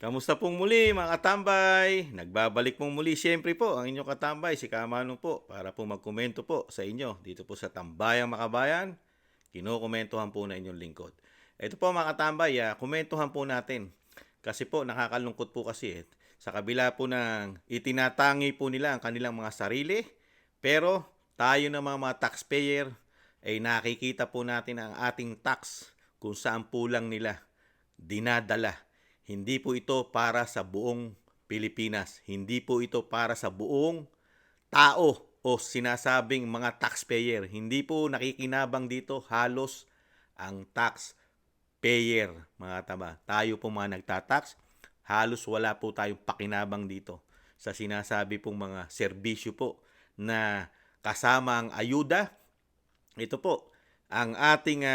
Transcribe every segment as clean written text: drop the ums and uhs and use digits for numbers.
Kamusta pong muli mga katambay? Nagbabalik pong muli siyempre po ang inyong katambay, si Kamanong po, para po magkomento po sa inyo dito po sa Tambayang Makabayan. Kinokomentuhan po na inyong lingkod. Ito po mga katambay, komentuhan po natin. Kasi po nakakalungkot po kasi sa kabila po ng itinatangi po nila ang kanilang mga sarili, pero tayo na mga taxpayer ay nakikita po natin ang ating tax kung saan po lang nila dinadala. Hindi po ito para sa buong Pilipinas. Hindi po ito para sa buong tao o sinasabing mga taxpayer. Hindi po nakikinabang dito halos ang taxpayer, mga tama. Tayo po mga nagtatax, halos wala po tayong pakinabang dito sa sinasabi pong mga serbisyo po na kasama ang ayuda. Ito po, ang ating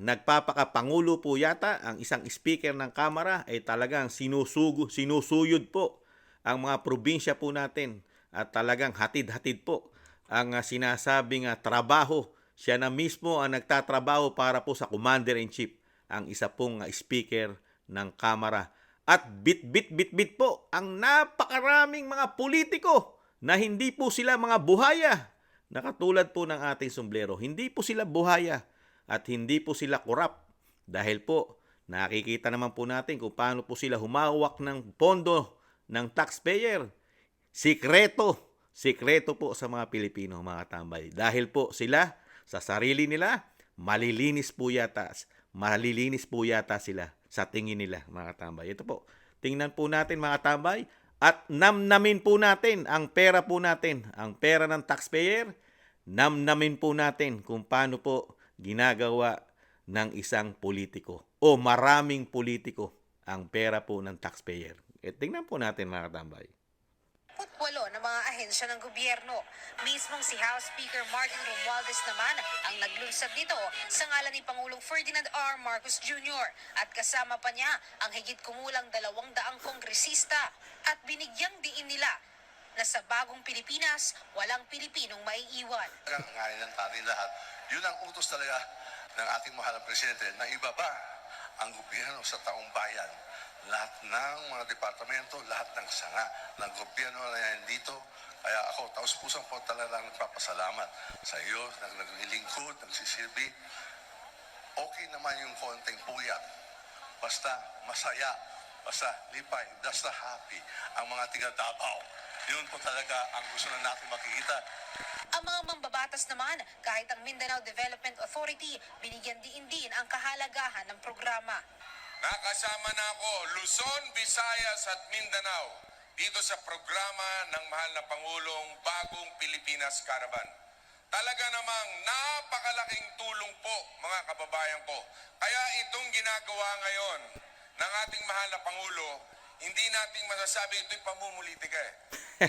nagpapakapangulo po yata, ang isang speaker ng Kamara ay talagang sinusuyod po ang mga probinsya po natin at talagang hatid-hatid po ang sinasabing trabaho. Siya na mismo ang nagtatrabaho para po sa Commander-in-Chief, ang isa pong speaker ng Kamara. At bit-bit po ang napakaraming mga politiko na hindi po sila mga buhaya. Nakatulad po ng ating sombrero, hindi po sila buhaya at hindi po sila korap. Dahil po, nakikita naman po natin kung paano po sila humawak ng pondo ng taxpayer. Sikreto po sa mga Pilipino, mga tambay. Dahil po sila, sa sarili nila, malilinis po yata sila sa tingin nila, mga tambay. Ito po, tingnan po natin mga tambay, at namnamin po natin ang pera po natin, ang pera ng taxpayer, namnamin po natin kung paano po ginagawa ng isang politiko o maraming politiko ang pera po ng taxpayer. Tingnan po natin mga katambay. 8 ng mga ahensya ng gobyerno. Mismong si House Speaker Martin Romualdez naman ang naglunsad nito sa ngalan ni Pangulong Ferdinand R. Marcos Jr. At kasama pa niya ang higit kumulang 200 kongresista at binigyang diin nila na sa bagong Pilipinas, walang Pilipinong maiiwan. Ang ngayon ng ating lahat, yun ang utos talaga ng ating mahal na presidente na ibaba ang gobyerno sa taong bayan. Lahat ng mga departamento, lahat ng sanga ng gobyerno na yan dito. Kaya ako, taus-pusang po talagang nagpapasalamat sa iyo, naglilingkod, nagsisilbi. Okay naman yung konting puyat. Basta masaya, basta lipay, basta happy ang mga tiga-Davao. Yun po talaga ang gusto na natin makikita. Ang mga mambabatas naman, kahit ang Mindanao Development Authority, binigyan din ang kahalagahan ng programa. Nakasama na ako, Luzon, Visayas at Mindanao dito sa programa ng mahal na Pangulong Bagong Pilipinas Caravan. Talaga namang napakalaking tulong po mga kababayan ko. Kaya itong ginagawa ngayon ng ating mahal na Pangulo, hindi nating masasabi ito'y pamumulitika eh.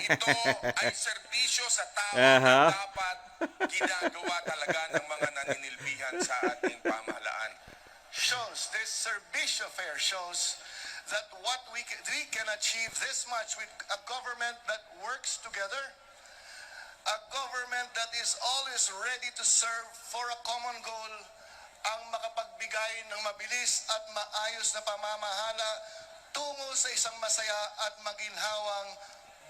Ito ay serbisyo sa tao na dapat ginagawa talaga ng mga naninilbihan sa ating pamahalaan. Shows, this servicio fair shows that what we can achieve this much with a government that works together, a government that is always ready to serve for a common goal, ang makapagbigay ng mabilis at maayos na pamamahala tungo sa isang masaya at maginhawang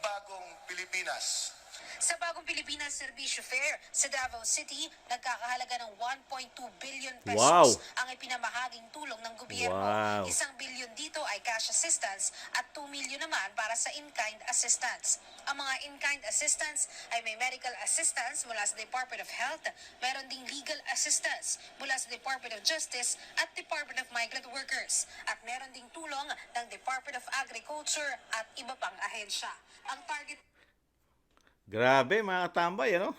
bagong Pilipinas. Sa Bagong Pilipinas Serbisyo Fair sa Davao City, nagkakahalaga ng 1.2 billion pesos ang ipinamahaging tulong ng gobyerno. Wow. 1 billion dito ay cash assistance at 2 million naman para sa in-kind assistance. Ang mga in-kind assistance ay may medical assistance mula sa Department of Health, meron ding legal assistance mula sa Department of Justice at Department of Migrant Workers, at meron ding tulong ng Department of Agriculture at iba pang ahensya. Ang target Grabe mga katambay, ano?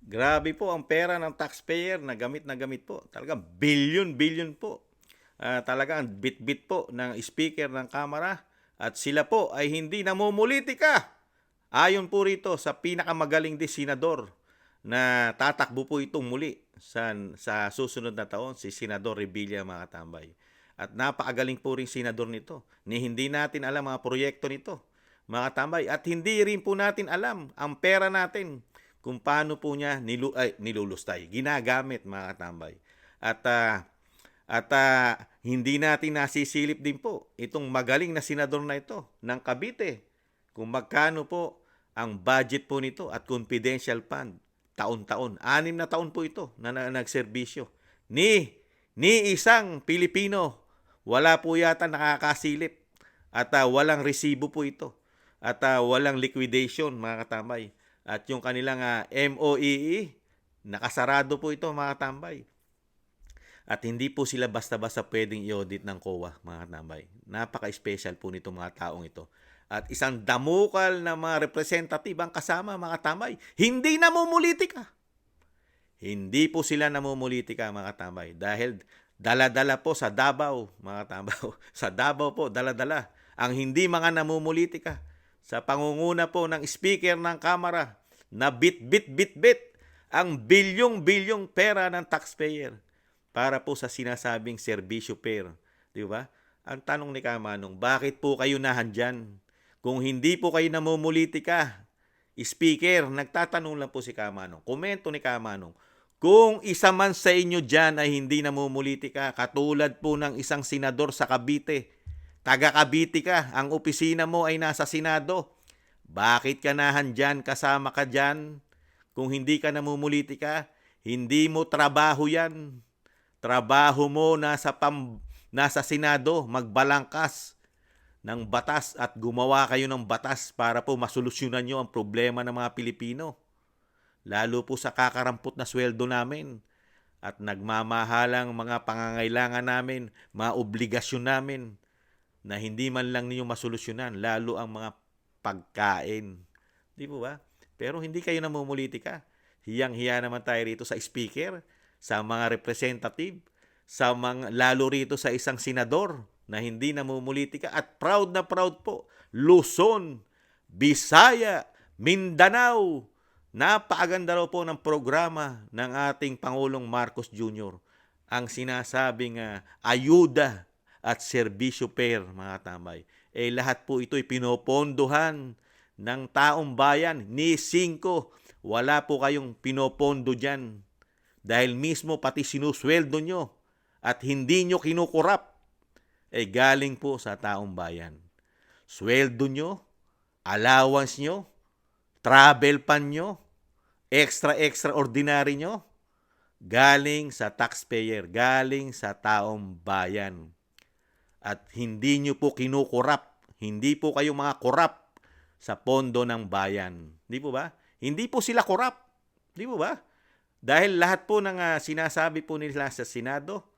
Grabe po ang pera ng taxpayer na gamit po. Talagang billion po. Talagang bit-bit po ng speaker ng Kamara. At sila po ay hindi namumulitika. Ayon po rito sa pinakamagaling di senador na tatakbo po itong muli sa susunod na taon, si Senador Revilla, mga katambay. At napakagaling po rin senador nito. Hindi natin alam mga proyekto nito, mga tambay. At hindi rin po natin alam ang pera natin kung paano po niya nilulustay, ginagamit, mga tambay. At hindi natin nasisilip din po itong magaling na senador na ito ng Cavite kung magkano po ang budget po nito at confidential fund taon-taon. 6 na taon po ito na nagserbisyo. Ni isang Pilipino, wala po yata nakakasilip at walang resibo po ito at walang liquidation mga katambay. At yung kanilang MOEE, nakasarado po ito mga katambay. At hindi po sila basta-basta pwedeng i-audit ng COA, mga katambay. Napaka-special po nito mga taong ito. At isang damukal na mga representative ang kasama, mga katambay. Hindi namumulitika. Hindi po sila namumulitika, mga katambay. Dahil dala-dala po sa Davao, mga katambay. Sa Davao po, dala-dala. Ang hindi mga namumulitika. Sa pangunguna po ng speaker ng Kamara na bit-bit ang bilyong-bilyong pera ng taxpayer para po sa sinasabing serbisyo pair. Di ba? Ang tanong ni Kamanong, bakit po kayo nahandyan? Kung hindi po kayo namumulitika, speaker, nagtatanong lang po si Kamanong. Komento ni Kamanong, kung isa man sa inyo dyan ay hindi namumulitika, katulad po ng isang senador sa Cavite, taga Cavite ka, ang opisina mo ay nasa Senado, bakit ka nahandyan, kasama ka dyan? Kung hindi ka namumulitika, hindi mo trabaho yan. Trabaho mo nasa Senado, magbalangkas ng batas at gumawa kayo ng batas para po masolusyonan nyo ang problema ng mga Pilipino. Lalo po sa kakarampot na sweldo namin at nagmamahalang mga pangangailangan namin, mga obligasyon namin na hindi man lang ninyo masolusyonan, lalo ang mga pagkain. Di po ba? Pero hindi kayo namumulitika. Hiyang-hiya naman tayo rito sa speaker, sa mga representative, lalo rito sa isang senador na hindi namumulitika at proud na proud po. Luzon, Visaya, Mindanao. Napakaganda raw po ng programa ng ating Pangulong Marcos Jr. Ang sinasabing ayuda at serbisyo pair, mga tambay. Lahat po ito'y pinopondohan ng taong bayan. Ni 5, wala po kayong pinopondo dyan. Dahil mismo pati sinusweldo nyo at hindi nyo kinukurap, galing po sa taong bayan. Sweldo nyo, allowance nyo, travel pan nyo, extraordinary nyo, galing sa taxpayer, galing sa taong bayan. At hindi nyo po kinukurap, hindi po kayo mga korap sa pondo ng bayan. Di po ba? Hindi po sila korap. Di po ba? Dahil lahat po ng sinasabi po nila sa Senado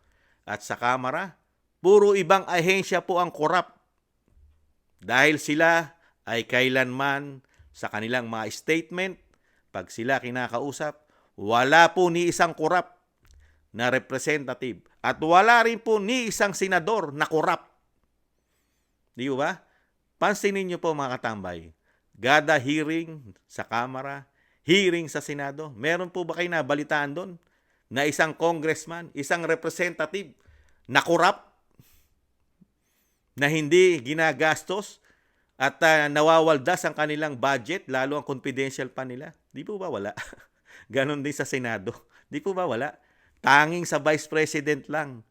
at sa Kamara, puro ibang ahensya po ang korap. Dahil sila ay kailanman sa kanilang mga statement, pag sila kinakausap, wala po ni isang korap na representative at wala rin po ni isang senador na korap. Di ba? Pansinin niyo po mga katambay, gada hearing sa Kamara, hearing sa Senado, meron po ba kayo nabalitaan doon na isang congressman, isang representative na korap, na hindi ginagastos at nawawaldas ang kanilang budget, lalo ang confidential pa nila? Di po ba wala? Ganon din sa Senado. Di po ba wala? Tanging sa Vice President lang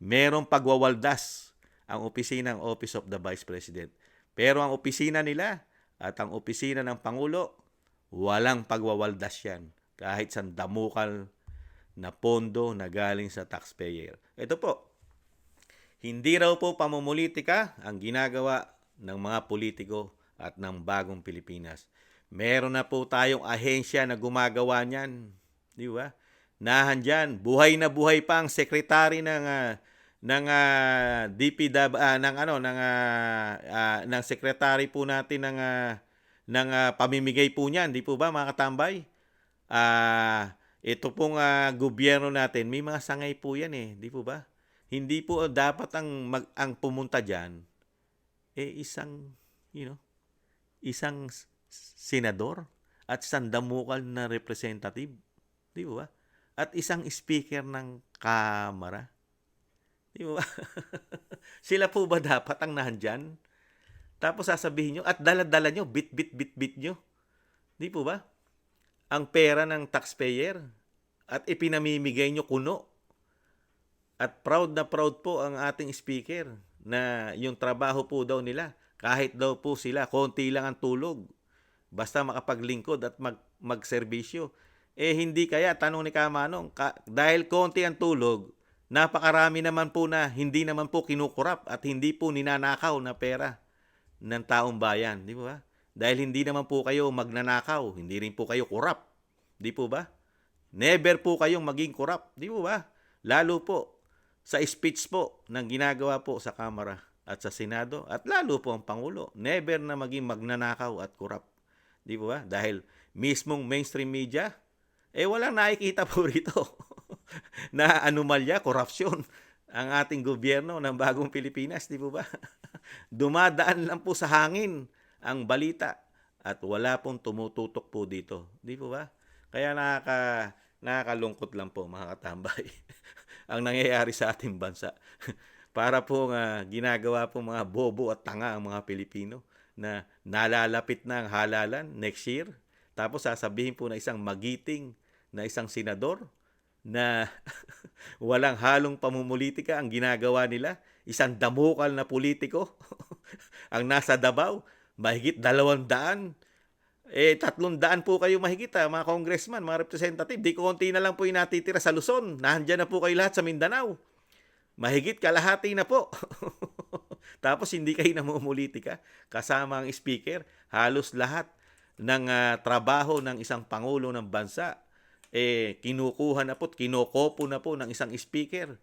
merong pagwawaldas ang opisina ng Office of the Vice President. Pero ang opisina nila at ang opisina ng Pangulo, walang pagwawaldas yan. Kahit sa damukal na pondo na galing sa taxpayer. Ito po, hindi raw po pamumulitika ang ginagawa ng mga politiko at ng bagong Pilipinas. Meron na po tayong ahensya na gumagawa niyan. Di ba? Nahandyan, buhay na buhay pa ang sekretary ng DPW ng sekretary po natin ng pamimigay po niyan, di po ba mga katambay? Ito pong gobyerno natin, may mga sangay po yan di po ba? Hindi po dapat ang pumunta diyan isang senador at isang damukal na representative, di ba? At isang speaker ng Kamara. Di ba? Sila po ba dapat ang nahandyan? Tapos sasabihin nyo, at dala-dala nyo, bit nyo. Di po ba? Ang pera ng taxpayer at ipinamimigay nyo kuno. At proud po ang ating speaker na yung trabaho po daw nila, kahit daw po sila, konti lang ang tulog. Basta makapaglingkod at magserbisyo. Hindi kaya, tanong ni Kamanong, dahil konti ang tulog, napakarami naman po na hindi naman po kinukurap at hindi po ninanakaw na pera ng taong bayan. Di ba? Dahil hindi naman po kayo magnanakaw, hindi rin po kayo kurap. Di po ba? Never po kayong maging kurap. Di po ba? Lalo po sa speech po ng ginagawa po sa Kamara at sa Senado at lalo po ang Pangulo. Never na maging magnanakaw at kurap. Di po ba? Dahil mismong mainstream media, walang nakikita po rito na anomalya, korupsyon ang ating gobyerno ng bagong Pilipinas. Di po ba? Dumadaan lang po sa hangin ang balita at wala pong tumututok po dito. Di po ba? Kaya nakakalungkot lang po mga katambay ang nangyayari sa ating bansa. Para po ginagawa po mga bobo at tanga ang mga Pilipino na nalalapit na ang halalan next year. Tapos sasabihin po na isang magiting na isang senador na walang halong pamumulitika ang ginagawa nila. Isang damukal na politiko ang nasa Davao, mahigit 200. 300 po kayo mahigit mga congressman, mga representative. Di konti na lang po yung natitira sa Luzon. Nandiyan na po kayo lahat sa Mindanao. Mahigit kalahati na po. Tapos hindi kayo namumulitika. Kasama ang speaker, halos lahat ng trabaho ng isang pangulo ng bansa kinukuha na po, kinokopo na po ng isang speaker.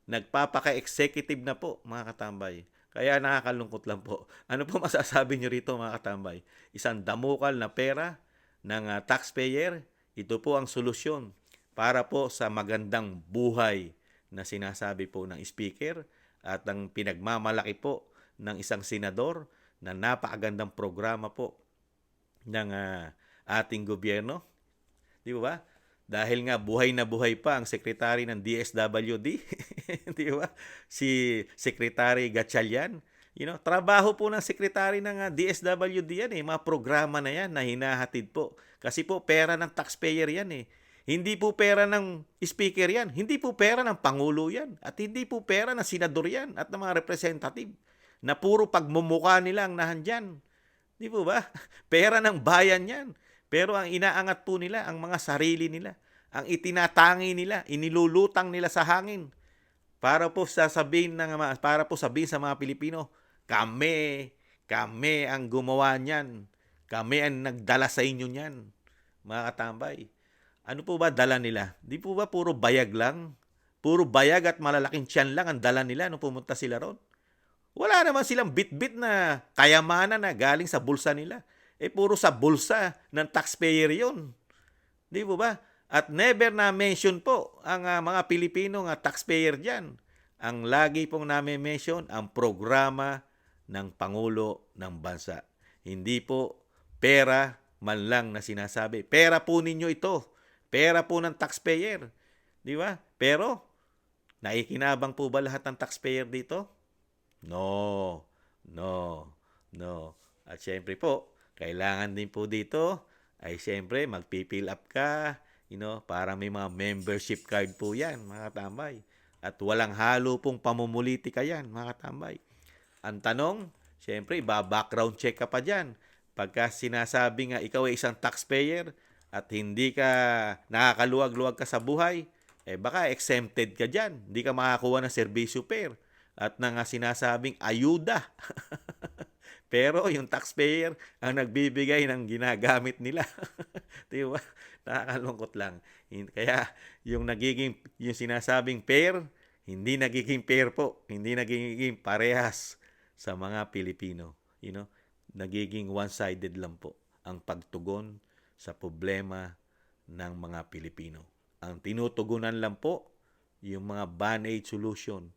Nagpapaka-executive na po, mga katambay. Kaya nakakalungkot lang po. Ano po masasabi nyo rito, mga katambay? Isang damukal na pera ng taxpayer, ito po ang solusyon para po sa magandang buhay na sinasabi po ng speaker at ang pinagmamalaki po ng isang senador na napakagandang programa po ng ating gobyerno. Di ba? Dahil nga buhay na buhay pa ang sekretary ng DSWD, di ba? Si Secretary Gatchalian. Trabaho po ng sekretary ng DSWD yan mga programa na yan na hinahatid po. Kasi po pera ng taxpayer yan Hindi po pera ng speaker yan, hindi po pera ng pangulo yan, at hindi po pera ng senador yan at ng mga representative na puro pagmumukha nila ang nahandyan. Di po ba? Pera ng bayan yan. Pero ang inaangat po nila, ang mga sarili nila, ang itinatangi nila, inilulutang nila sa hangin para po sabihin sa mga Pilipino, kami ang gumawa niyan. Kami ang nagdala sa inyo niyan. Mga katambay. Ano po ba dala nila? Di po ba puro bayag lang? Puro bayag at malalaking tiyan lang ang dala nila nung pumunta sila ron? Wala naman silang bit-bit na kayamanan na galing sa bulsa nila. Puro sa bulsa ng taxpayer yun. Di po ba? At never na mention po ang mga Pilipino taxpayer dyan. Ang lagi pong na-mention ang programa ng Pangulo ng Bansa. Hindi po pera man lang na sinasabi. Pera po ninyo ito. Pera po ng taxpayer. Di ba? Pero, naikinabang po ba lahat ng taxpayer dito? No. At syempre po, kailangan din po dito ay syempre magpipill up ka, para may mga membership card po yan, mga tambay. At walang halo pong pamumulitika yan, mga tambay. Ang tanong, syempre, background check ka pa dyan. Pagka sinasabi nga ikaw ay isang taxpayer at hindi ka nakakaluwag-luwag ka sa buhay, baka exempted ka dyan. Hindi ka makakuha ng serbisyo pair at na nga sinasabing ayuda. Pero yung taxpayer ang nagbibigay ng ginagamit nila. Di ba? Nakakalungkot lang. Kaya yung sinasabing pair, hindi nagiging pair po. Hindi nagiging parehas sa mga Pilipino. Nagiging one-sided lang po ang pagtugon sa problema ng mga Pilipino. Ang tinutugunan lang po yung mga band-aid solution.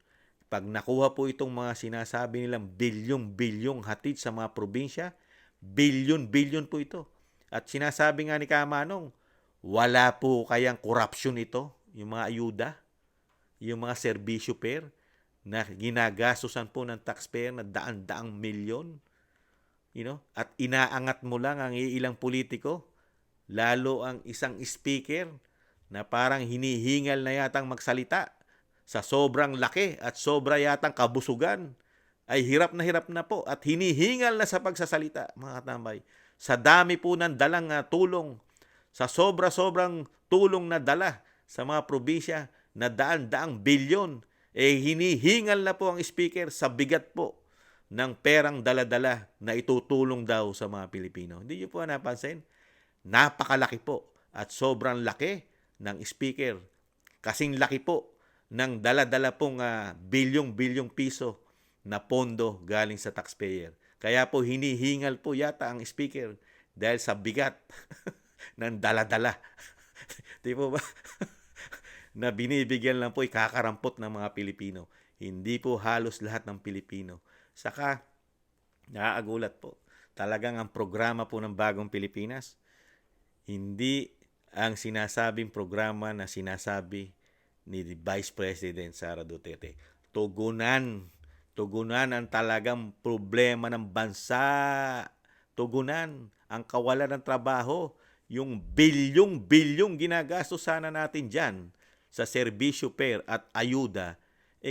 Pag nakuha po itong mga sinasabi nilang bilyong-bilyong hatid sa mga probinsya, bilyon-bilyon po ito. At sinasabi nga ni Kamanong, wala po kayang korupsyon ito, yung mga ayuda, yung mga serbisyo pair na ginagastusan po ng taxpayer na daan-daang milyon. At inaangat mo lang ang ilang politiko, lalo ang isang speaker na parang hinihingal na yatang magsalita sa sobrang laki at sobra yatang kabusugan, ay hirap na po at hinihingal na sa pagsasalita, mga katambay. Sa dami po ng dalang tulong, sa sobra-sobrang tulong na dala sa mga probinsya na daan-daang bilyon, hinihingal na po ang speaker sa bigat po ng perang dala-dala na itutulong daw sa mga Pilipino. Hindi niyo po napansin? Napakalaki po at sobrang laki ng speaker. Kasing laki po ng dala-dala pong bilyong-bilyong piso na pondo galing sa taxpayer. Kaya po hinihingal po yata ang speaker dahil sa bigat ng dala-dala. Di po ba? Na binibigyan lang po ikakarampot ng mga Pilipino. Hindi po halos lahat ng Pilipino. Saka, nakaagulat po. Talagang ang programa po ng Bagong Pilipinas, hindi ang sinasabing programa na sinasabi ni Vice President Sara Duterte. Tugunan ang talagang problema ng bansa. Tugunan ang kawalan ng trabaho. Yung bilyong-bilyong ginagastos sana natin dyan sa serbisyo per at ayuda,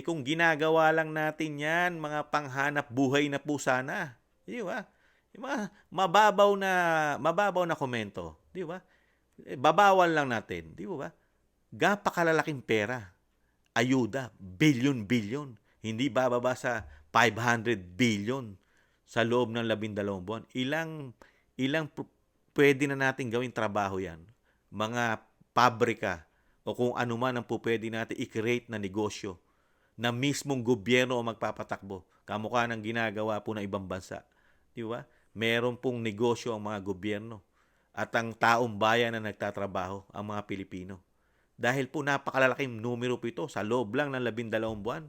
kung ginagawa lang natin yan, mga panghanap buhay na po sana. Di ba? Yung mga mababaw na komento. Di ba? Babawal lang natin. Di ba? Gapakalalaking pera. Ayuda. Bilyon-bilyon. Hindi bababa sa 500 billion sa loob ng 12 buwan. Ilang pwede na natin gawing trabaho yan? Mga pabrika o kung ano man ang pwede natin i-create na negosyo na mismong gobyerno ang magpapatakbo. Kamukha ng ginagawa po ng ibang bansa. Di ba? Meron pong negosyo ang mga gobyerno at ang taong bayan na nagtatrabaho, ang mga Pilipino. Dahil po napakalalaking numero po ito sa loob lang ng 12 buwan.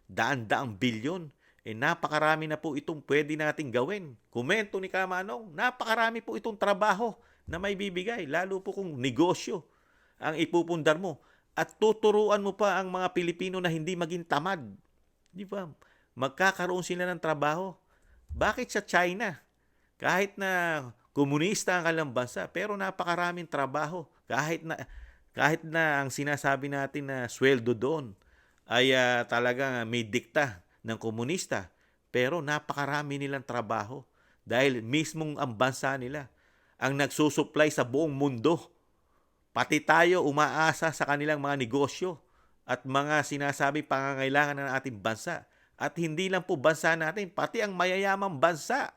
Daan-daang bilyon. Napakarami na po itong pwede nating gawin. Komento ni Kamanong, napakarami po itong trabaho na may bibigay. Lalo po kung negosyo ang ipupundar mo. At tuturuan mo pa ang mga Pilipino na hindi maging tamad. Di ba? Magkakaroon sila ng trabaho. Bakit sa China? Kahit na komunista ang kanilang bansa, pero napakaraming trabaho. Kahit na ang sinasabi natin na sweldo doon ay talagang may dikta ng komunista, pero napakarami nilang trabaho dahil mismong ang bansa nila ang nagsusupply sa buong mundo. Pati tayo umaasa sa kanilang mga negosyo at mga sinasabi pangangailangan ng ating bansa. At hindi lang po bansa natin, pati ang mayayamang bansa.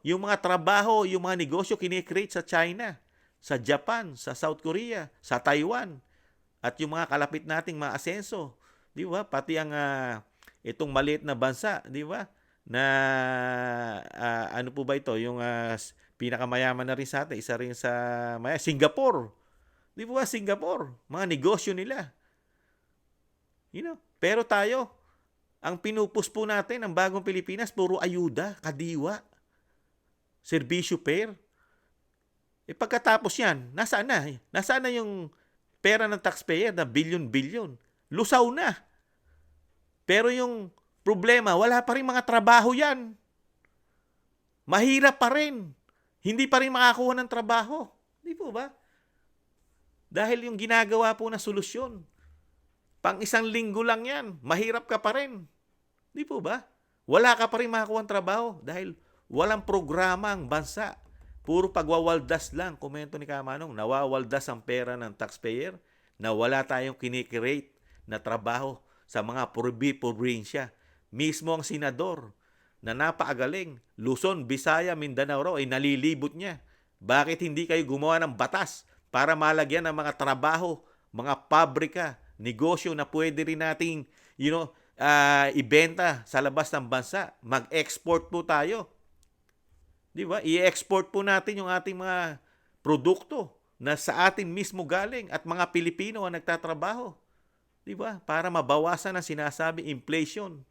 Yung mga trabaho, yung mga negosyo kinikreate sa China, sa Japan, sa South Korea, sa Taiwan, at yung mga kalapit nating mga asenso. Di ba? Pati ang itong maliit na bansa, di ba? Na ano po ba ito? Yung pinakamayaman na rin sa atin, isa rin sa Singapore. Di ba Singapore? Mga negosyo nila. Pero tayo, ang pinupus po natin ng Bagong Pilipinas, puro ayuda, kadiwa, serbisyo per. Pagkatapos yan, nasaan na? Nasaan na yung pera ng taxpayer na bilyon-bilyon? Lusaw na. Pero yung problema, wala pa rin mga trabaho yan. Mahirap pa rin. Hindi pa rin makakuha ng trabaho. Di po ba? Dahil yung ginagawa po na solusyon, pang isang linggo lang yan, mahirap ka pa rin. Di po ba? Wala ka pa rin makakuha ng trabaho dahil walang programa ang bansa. Puro pagwawaldas lang. Komento ni Kamanong, nawawaldas ang pera ng taxpayer na wala tayong kinikreate na trabaho sa mga probinsya. Mismo ang senador na napakagaling, Luzon, Visaya, Mindanao raw ay nalilibot niya. Bakit hindi kayo gumawa ng batas para malagyan ng mga trabaho, mga pabrika, negosyo na pwede rin nating ibenta sa labas ng bansa? Mag-export po tayo. Di ba? I-export po natin yung ating mga produkto na sa atin mismo galing at mga Pilipino ang nagtatrabaho. Di ba? Para mabawasan ang sinasabi inflation.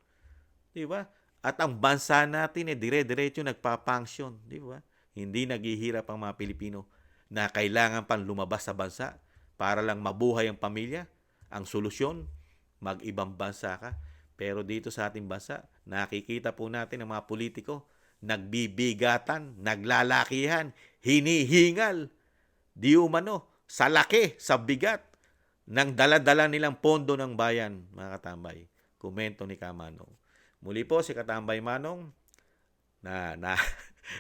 Di ba? At ang bansa natin dire-diretso nagpa-function. Di ba? Hindi naghihirap ang mga Pilipino na kailangan pang lumabas sa bansa para lang mabuhay ang pamilya. Ang solusyon, mag-ibang bansa ka. Pero dito sa ating bansa, nakikita po natin ang mga politiko, nagbibigatan, naglalakihan, hinihingal, di umano, sa laki, sa bigat ng dala-dala nilang pondo ng bayan, mga katambay. Komento ni Kamanong. Muli po si Katambay Manong na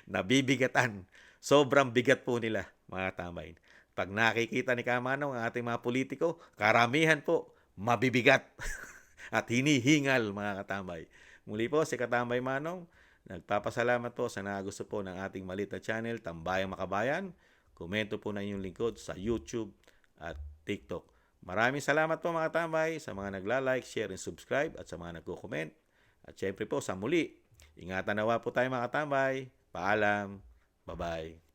nabibigatan. Sobrang bigat po nila, mga katambay. Pag nakikita ni Kamanong ang ating mga politiko, karamihan po mabibigat at hinihingal, mga katambay. Muli po si Katambay Manong, nagpapasalamat po sa nagusto po ng ating maliit na channel, Tambayang Makabayan. Komento po na inyong lingkod sa YouTube at TikTok. Maraming salamat po, mga tambay, sa mga nagla-like, share, and subscribe at sa mga nagko-comment. At syempre po sa muli, ingatan nawa po tayo, mga tambay. Paalam. Bye-bye.